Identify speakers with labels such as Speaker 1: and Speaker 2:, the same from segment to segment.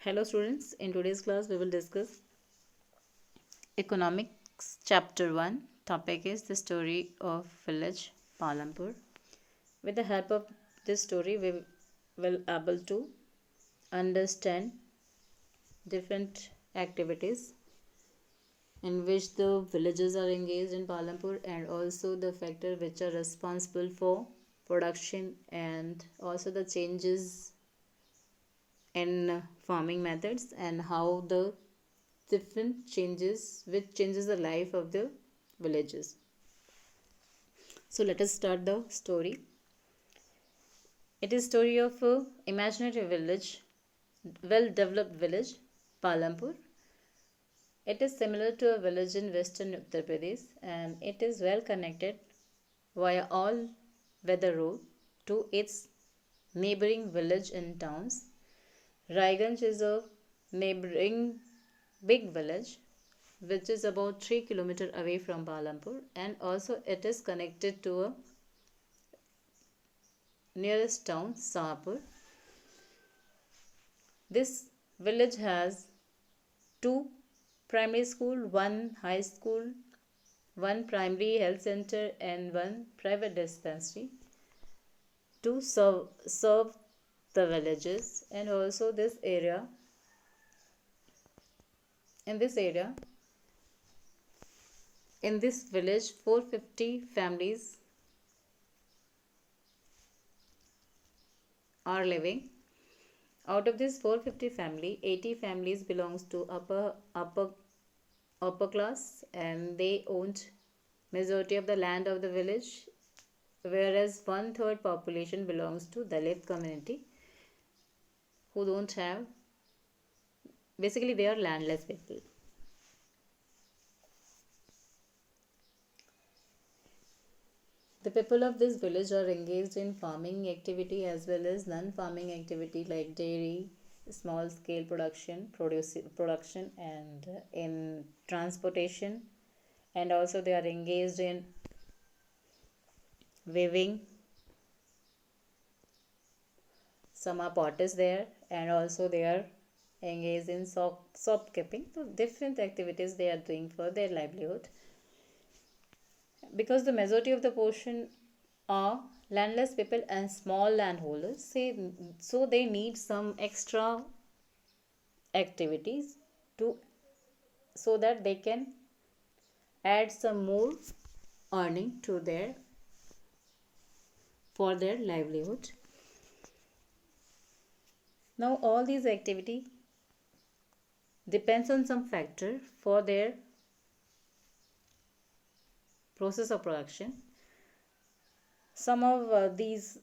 Speaker 1: Hello students, in today's class we will discuss Economics Chapter 1. Topic is the story of village Palampur. With the help of this story we will able to understand different activities in which the villagers are engaged in Palampur and also the factors which are responsible for production and also the changes in farming methods and how the different changes which changes the life of the villages. So let us start the story. It is story of a imaginary village, well developed village, Palampur. It is similar to a village in western Uttar Pradesh and it is well connected via all weather road to its neighboring village and towns. Raiganj is a neighboring big village which is about 3 kilometers away from Palampur, and also it is connected to a nearest town Sahapur. This village has two primary school, one high school, one primary health center and one private dispensary to serve the villages. And also in this area in this village 450 families are living. Out of this 450 family, 80 families belongs to upper class and they owned majority of the land of the village, whereas one third population belongs to Dalit community who don't have, basically they are landless people. The people of this village are engaged in farming activity as well as non-farming activity like dairy, small scale production and in transportation, and also they are engaged in weaving. Some are potters there and also they are engaged in shopkeeping. So different activities they are doing for their livelihood. Because the majority of the portion are landless people and small landholders, so they need some extra activities to so that they can add some more earning to their for their livelihood. Now all these activity depends on some factor for their process of production. Some of these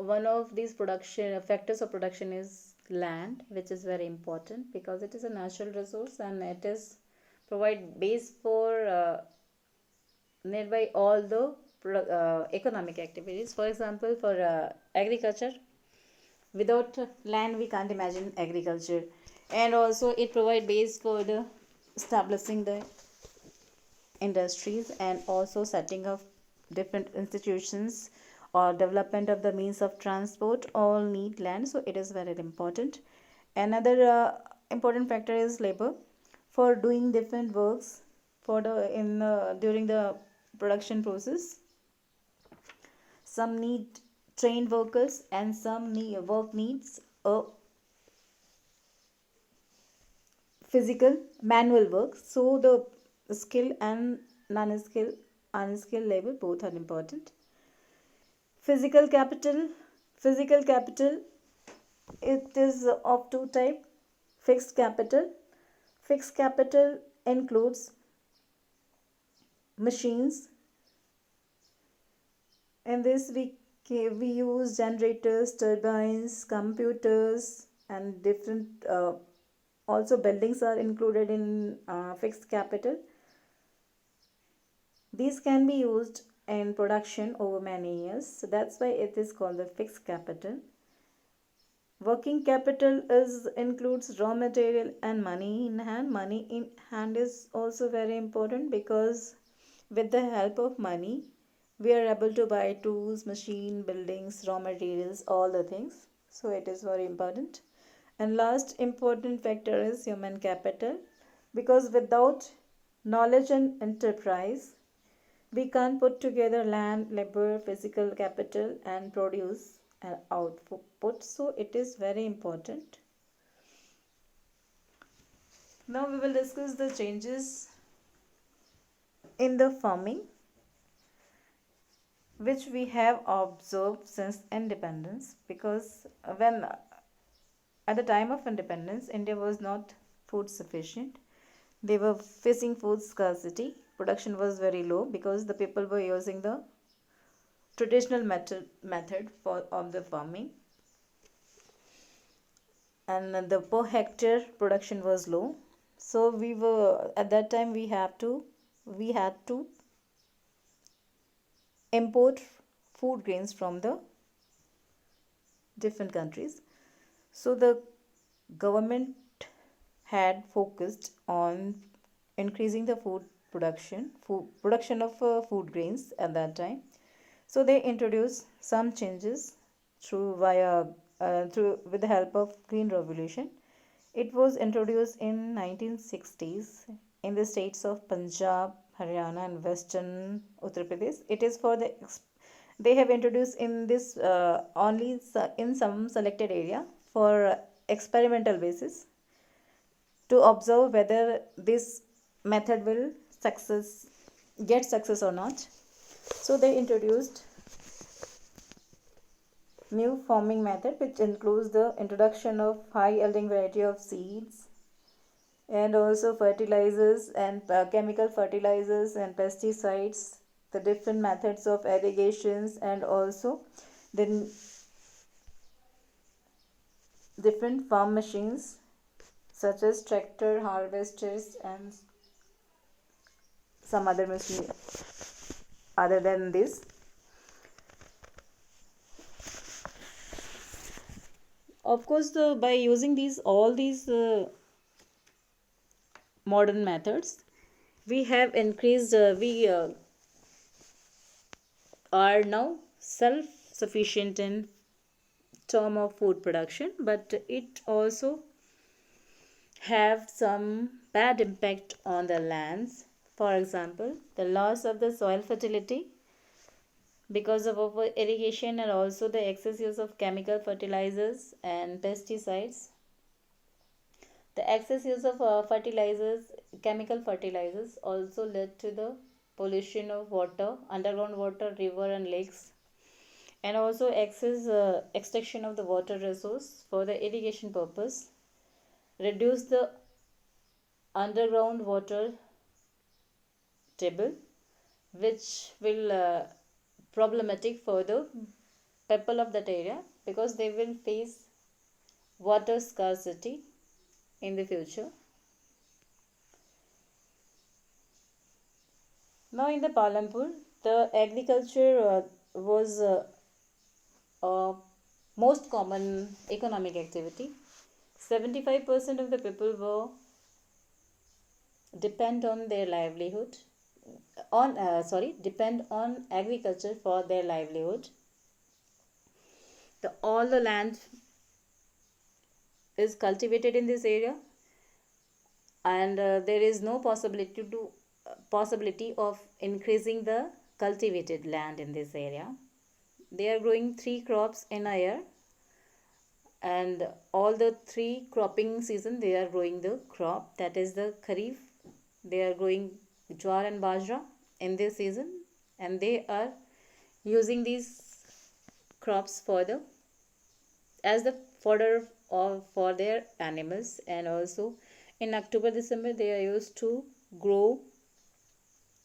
Speaker 1: One of these production factors of production is land, which is very important because it is a natural resource and it is provide base for nearby all the economic activities. For example, for agriculture, without land we can't imagine agriculture, and also it provide base for the establishing the industries and also setting up different institutions or development of the means of transport all need land, so it is very important. Another important factor is labor for doing different works for the in during the production process. Some need trained workers and some work needs a physical manual work, so the skill and unskilled labor both are important. Physical capital. Physical capital, it is of two type. Fixed capital. Fixed capital includes machines. In this we use generators, turbines, computers and different also buildings are included in fixed capital. These can be used in production over many years, so that's why it is called the fixed capital. Working capital includes raw material and money in hand. Money in hand is also very important because with the help of money we are able to buy tools, machine, buildings, raw materials, all the things, so it is very important. And last important factor is human capital, because without knowledge and enterprise, we can't put together land, labor, physical capital, and produce an output. So it is very important. Now we will discuss the changes in the farming which we have observed since independence, because when at the time of independence India was not food sufficient. They were facing food scarcity. Production was very low because the people were using the traditional method for of the farming, and the per hectare production was low. So we were at that time we had to import food grains from the different countries. So the government had focused on increasing the food production of food grains at that time. So they introduced some changes through with the help of Green Revolution. It was introduced in 1960s in the states of Punjab, Haryana, and Western Uttar Pradesh. It is for the they have introduced in this only in some selected area for experimental basis to observe whether this method will success get success or not. So they introduced new farming method which includes the introduction of high yielding variety of seeds, and also fertilizers and chemical fertilizers and pesticides, the different methods of irrigations, and also the different farm machines such as tractor, harvesters, and some other machine other than this. Of course, by using all these modern methods, we have increased we are now self sufficient in term of food production, but it also have some bad impact on the lands. For example, the loss of the soil fertility because of over irrigation, and also the excess use of chemical fertilizers and pesticides. The excess use of chemical fertilizers also led to the pollution of water, underground water, river and lakes, and also excess extraction of the water resource for the irrigation purpose, reduce the underground water table, which will problematic for the people of that area because they will face water scarcity in the future. Now in the Palampur, the agriculture was most common economic activity. 75% of the people were depend on their livelihood depend on agriculture for their livelihood. All the land is cultivated in this area, and there is no possibility of increasing the cultivated land in this area. They are growing 3 crops in a year, and all the 3 cropping season they are growing the crop, that is the kharif. They are growing jowar and bajra in this season, and they are using these crops for the as the fodder for their animals. And also in October December they are used to grow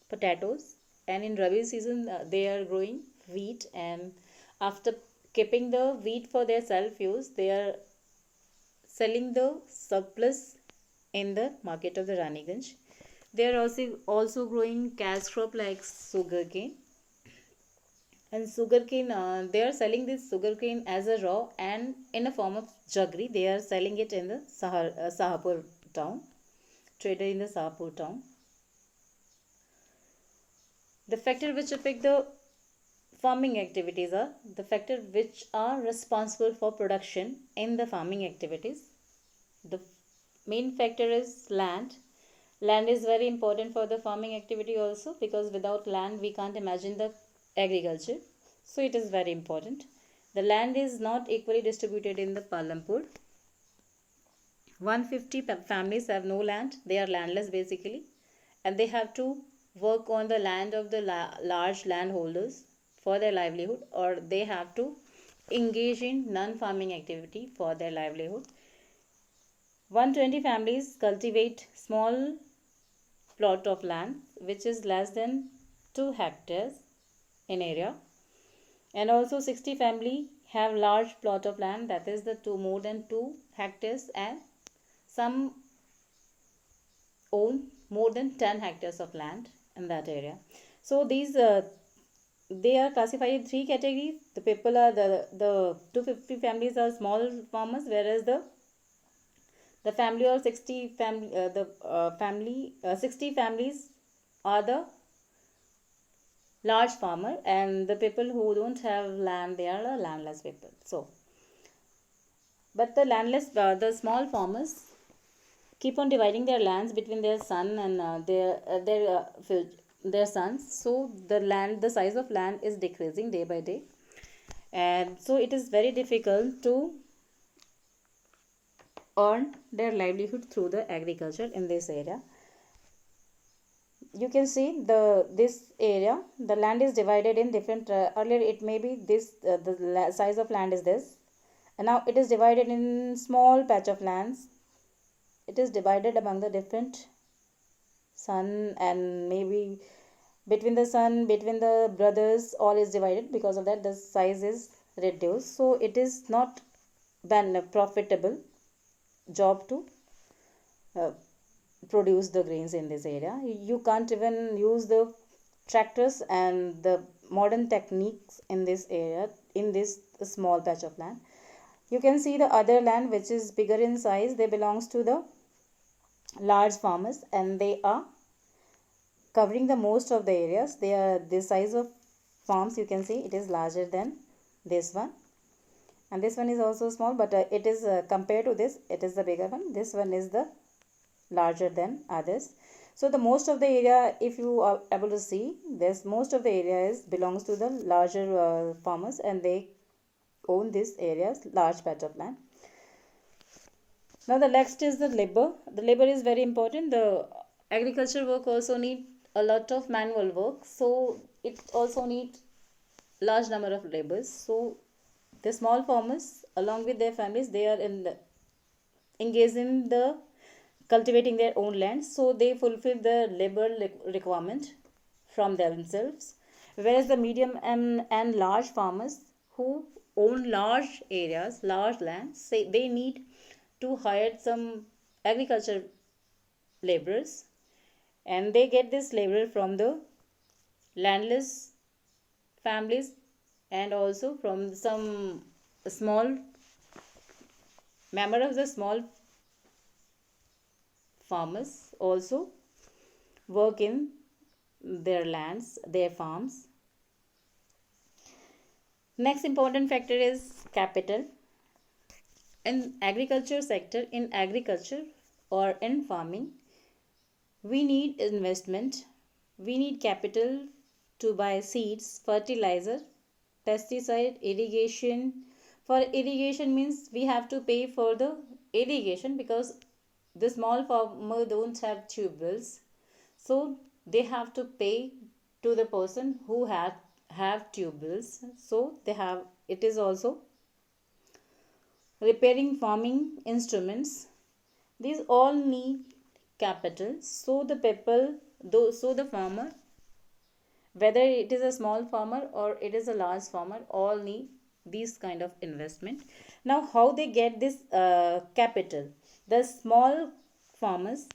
Speaker 1: potatoes, and in rabi season they are growing wheat, and after keeping the wheat for their self use, they are selling the surplus in the market of the Raniganj. They are also growing cash crop like sugarcane. And sugarcane, they are selling this sugarcane as a raw and in a form of jaggery. They are selling it in the Sahapur town, trader in the Sahapur town. The factor which affect the farming activities are the factor which are responsible for production in the farming activities. The main factor is land. Land is very important for the farming activity also, because without land we can't imagine the agriculture. So it is very important. The land is not equally distributed in the Palampur. 150 families have no land. They are landless basically, and they have to work on the land of the large landholders for their livelihood, or they have to engage in non-farming activity for their livelihood. 120 families cultivate small plot of land which is less than 2 hectares in area, and also 60 family have large plot of land, that is the more than 2 hectares, and some own more than 10 hectares of land in that area. So these they are classified in 3 categories. The people are the 250 families are small farmers, whereas the family or 60 family the family 60 families are the large farmer, and the people who don't have land, they are the landless people. So but the landless the small farmers keep on dividing their lands between their son and their sons. So the size of land is decreasing day by day, and so it is very difficult to earn their livelihood through the agriculture in this area. You can see this area, the land is divided in different earlier it may be this size of land is this, and now it is divided in small patch of lands. It is divided among the different son, and maybe between the son, between the brothers, all is divided. Because of that the size is reduced, so it is not then a profitable job to uh, produce the grains in this area. You can't even use the tractors and the modern techniques in this area, in this small patch of land. You can see the other land which is bigger in size, they belongs to the large farmers, and they are covering the most of the areas. They are this size of farms, you can see it is larger than this one, and this one is also small, but it is compared to this, it is the bigger one. This one is the larger than others. So the most of the area, if you are able to see this, most of the area is belongs to the larger farmers, and they own this areas large patch of land. Now the next is the labor. The labor is very important. The agriculture work also need a lot of manual work, so it also need large number of laborers. So the small farmers along with their families, they are engaged in the cultivating their own land, so they fulfill the labor requirement from themselves. Whereas the medium and large farmers who own large areas, large lands, say they need to hire some agriculture laborers, and they get this labor from the landless families, and also from some small member of the small farmers also work in their lands, their farms. Next important factor is capital. In agriculture sector, in agriculture or in farming, we need investment. We need capital to buy seeds, fertilizer, pesticide, irrigation. For irrigation means we have to pay for the irrigation, because the small farmer don't have tube wells, so they have to pay to the person who have tube wells. So they have, it is also repairing farming instruments. These all need capital. So the people, so the farmer, whether it is a small farmer or it is a large farmer, all need these kind of investment. Now how they get this capital? The small farmers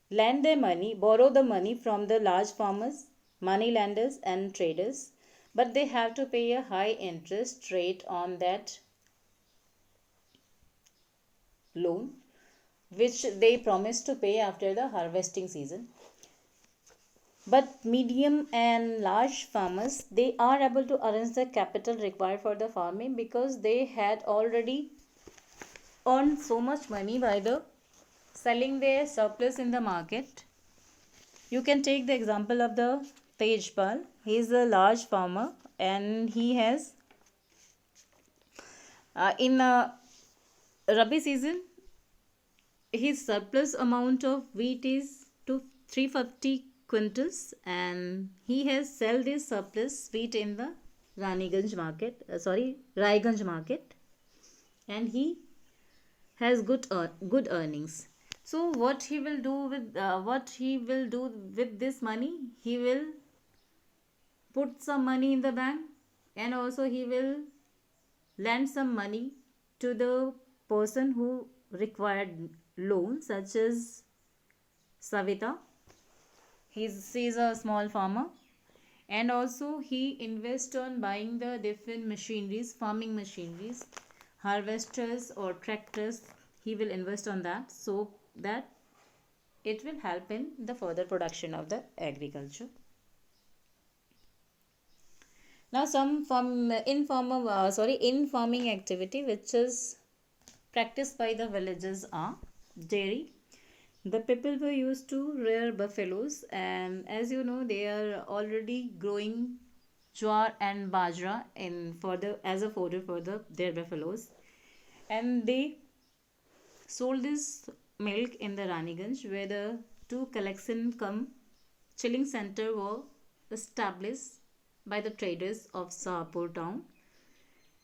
Speaker 1: lend their money, borrow the money from the large farmers, money lenders and traders, but they have to pay a high interest rate on that loan, which they promise to pay after the harvesting season. But medium and large farmers, they are able to arrange the capital required for the farming, because they had already earn so much money by the selling their surplus in the market. You can take the example of the Tejpal. He is a large farmer and he has in Rabi season his surplus amount of wheat is to 350 quintals, and he has sell this surplus wheat in the Raiganj market, and he has good earnings. So what he will do with this money? He will put some money in the bank, and also he will lend some money to the person who required loan, such as Savita. She's a small farmer, and also he invests on buying the different machineries, farming machineries, harvesters or tractors. He will invest on that so that it will help in the further production of the agriculture. Now some in farming activity which is practiced by the villagers are dairy. The people were used to rear buffaloes, and as you know, they are already growing jowar and bajra in for the as a fodder for their buffaloes, and they sold this milk in the Raniganj, where the two collection cum chilling center were established by the traders of Sahapur town,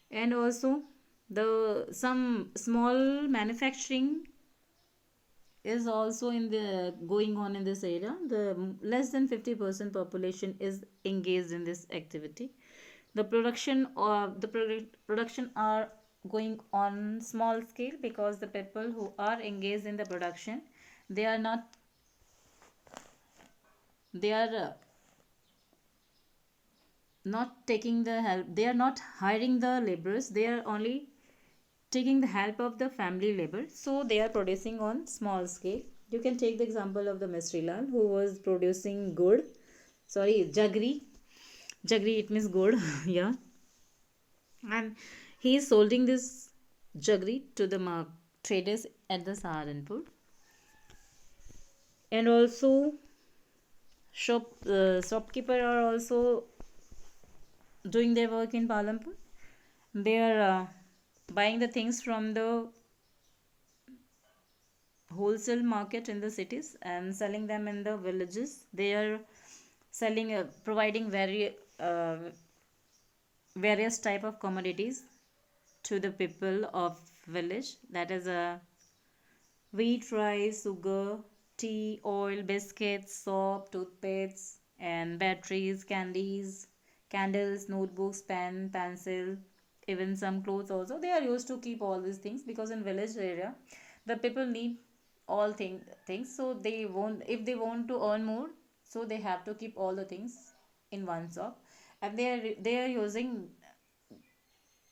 Speaker 1: and also the some small manufacturing is also in the going on in this area. The less than 50% population is engaged in this activity. The production are going on small scale because the people who are engaged in the production, they are not they are not taking the help, they are not hiring the laborers, they are only taking the help of the family labor, so they are producing on small scale. You can take the example of the Mistry Lal, who was producing good, sorry, jagri it means good yeah, and he is solding this jaggery to the traders at the Saharanpur. And also shopkeeper are also doing their work in Palampur. They are buying the things from the wholesale market in the cities and selling them in the villages. They are selling providing various type of commodities to the people of village, that is a wheat, rice, sugar, tea, oil, biscuits, soap, toothpastes, and batteries, candies, candles, notebooks, pen, pencil, even some clothes also. They are used to keep all these things because in village area, the people need all things. So they won't, if they want to earn more, so they have to keep all the things in one shop, and they are using,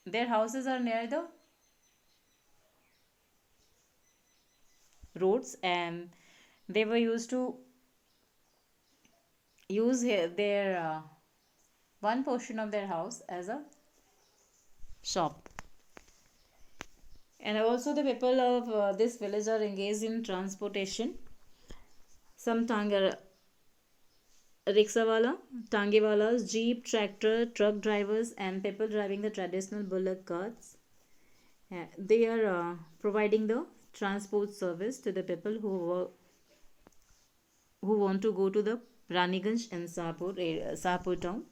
Speaker 1: their houses are near the roads, and they were used to use their one portion of their house as a shop. And also the people of this village are engaged in transportation. Some rickshawala, tangewalas, jeep, tractor, truck drivers, and people driving the traditional bullock carts, they are providing the transport service to the people who want to go to the Raniganj and Sahapur town.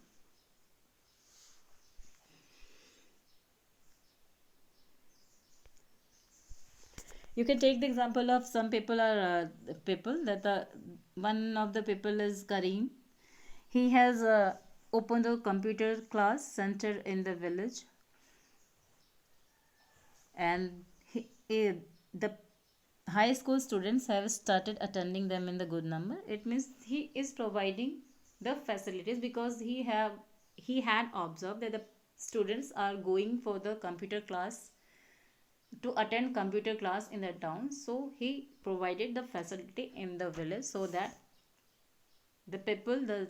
Speaker 1: You can take the example of some people are people that the one of the people is Kareem. He has opened a computer class center in the village, and the high school students have started attending them in the good number. It means he is providing the facilities because he had observed that the students are going for the computer class, to attend computer class in the town, so he provided the facility in the village so that the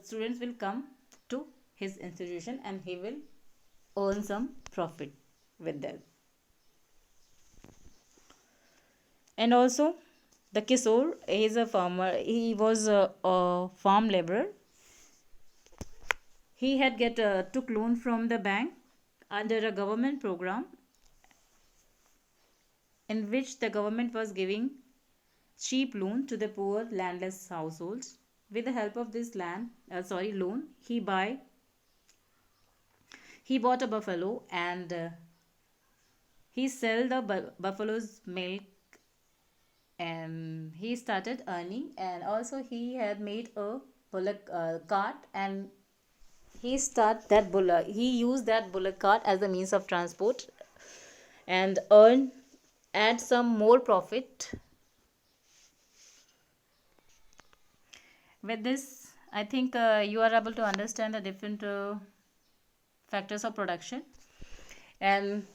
Speaker 1: students will come to his institution and he will earn some profit with them. And also the Kishore, he is a farmer, he was a farm laborer. He had get took loan from the bank under a government program in which the government was giving cheap loan to the poor landless households. With the help of this loan, he bought a buffalo, and he sell the buffalo's milk, and he started earning. And also he had made a bullock cart, and he used that bullock cart as a means of transport, and add some more profit. With this, I think you are able to understand the different factors of production. And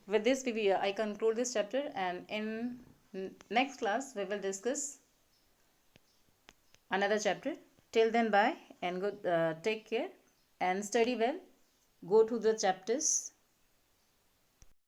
Speaker 1: with this, I conclude this chapter, and in next class we will discuss another chapter. Till then, bye, and good, take care and study well. Go to the chapters